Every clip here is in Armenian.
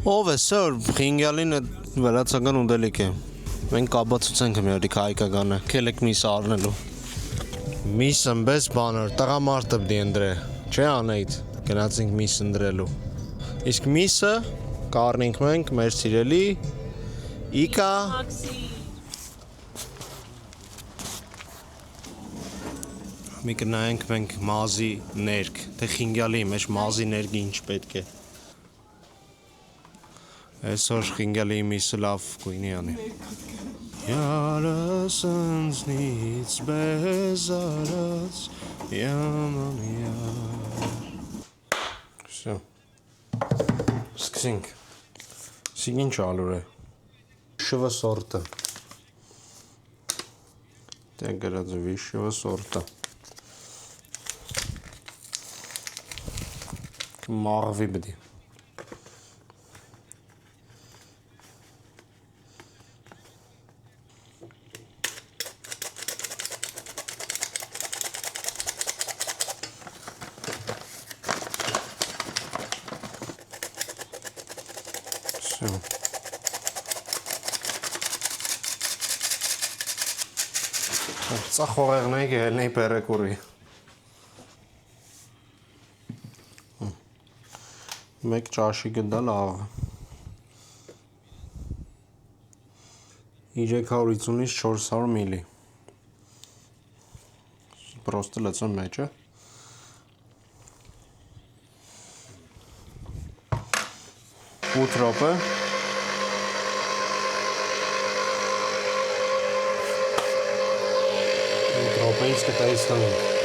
Ով է սր, խինգյալին է վերացական ունդելիք է։ Մենք կաբացուցենք մի հայկականը, կելեք միս առնելու։ Միս ըմբես բանր, տղամարդը բդի ընդրե, չէ անեիտ, գնացինք միս ընդրելու։ Իսկ միսը կառնենք մենք մեր սիրելի Իկա Մի կնայենք մենք մազի ներք, թե խինգյալի մեջ մազի ներքը ինչ պետք է։ Այսօր խինգյալի միսը լավ գույնի անի։ Յարս ընձնից բեզարած յամանյար Всё Սկսենք Սին ինչ ալուր է Վիշվը սորտը Դե գրած վիշվը սորտը Մաղվի բդի Սա խողեղնեի գելնեի պերեկուրի Մեկ ճաշի գնդալ աղ 350-ից 400 միլի Պրոստը լծում մեջը 8 րոպե 8 րոպեից կտայստանենք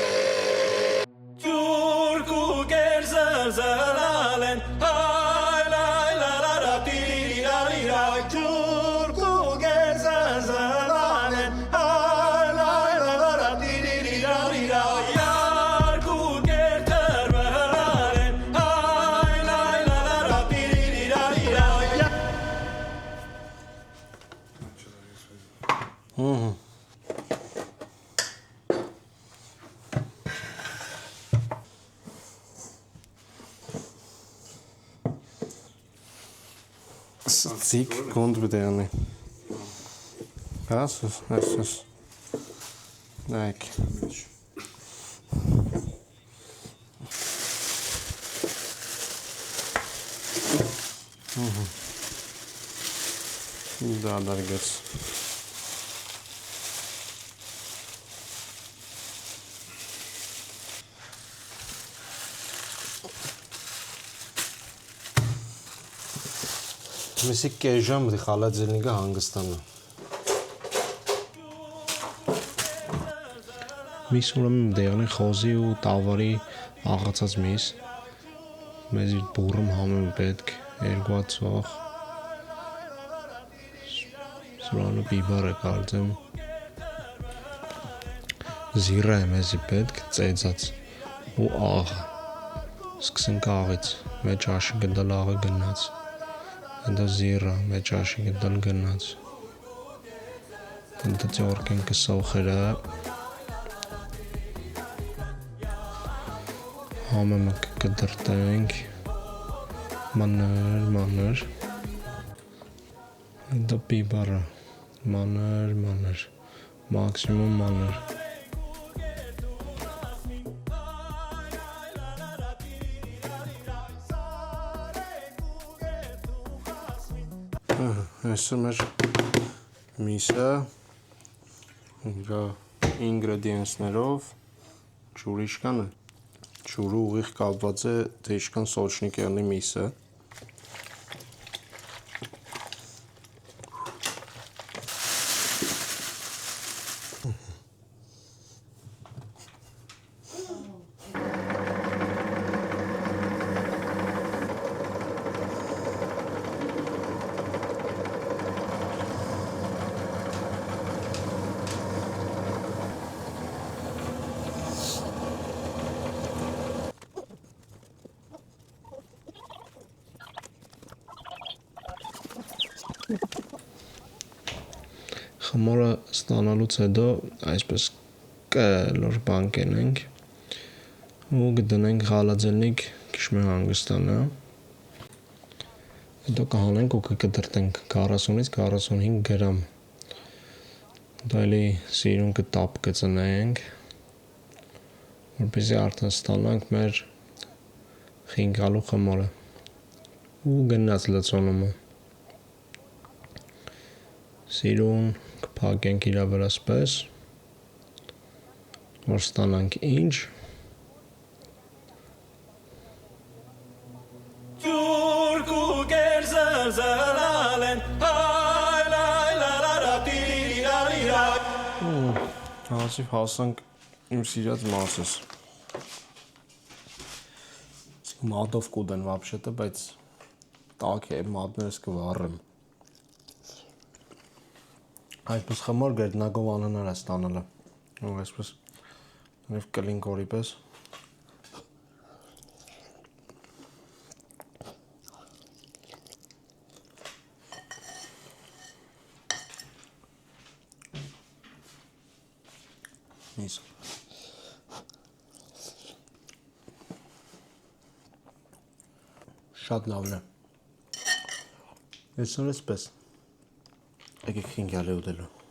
Սիք կոնդ բդեյանի Հասս, հասս Նայք Դա դարգեց Միսի կեժամ բդի խալաձելնիկը հանգստանը Միս ուրեմն դեղնի խոզի ու տավարի աղացած միս Մեզ իր բուրում համեմ պետք Երկուացող Սուրանը բիբար է կարծեմ Զիրա է մեզի պետք ծեծած ու աղ Սկսենք աղից Մեջ աշի գնդալ աղը գնաց Հնդա զիրա մեջ աշի գնդալ գնաց Հնդա ծյորքեն կսոխերը Համեմը կդրտենք Մանր Հնդա բիբարը Մանր Մաքսիմում մանր Այսը մեր միսը ինգրեդիենսներով ջուրի իշկանը ջուրը ուղիղ կապված է թե իշկան սոչնիկ եղնի միսը Խմորը ստանալուց հետո այսպես կլոր բան կենենք ու կդնենք խալաձելնիկ քիչ մի հանգստանա Հետո կհանենք ու կկտրտենք 40-ից 45 գրամ։ Դայլի սիրուն կտապ կծնենք, որպեսզի արդեն ստանանք մեր խինգալու խմորը ու գնաց լցոնումը։ Սիրուն կփակենք իրա վրա սպես, որ ստանանք ինչ։ Հազիվ հասանք իմ սիրած մասս։ Մատով կուդեն վապշետը, բայց տաք է, մատներս կվառեմ։ Այսպես խմոր գերդնակով անհնար է ստանալը։ Ու այսպես նեվ կլինկորի պես։ Նիս։ Շատ լավն է։ Ես նորից պես։ Եկեք խինգալի ուտելու։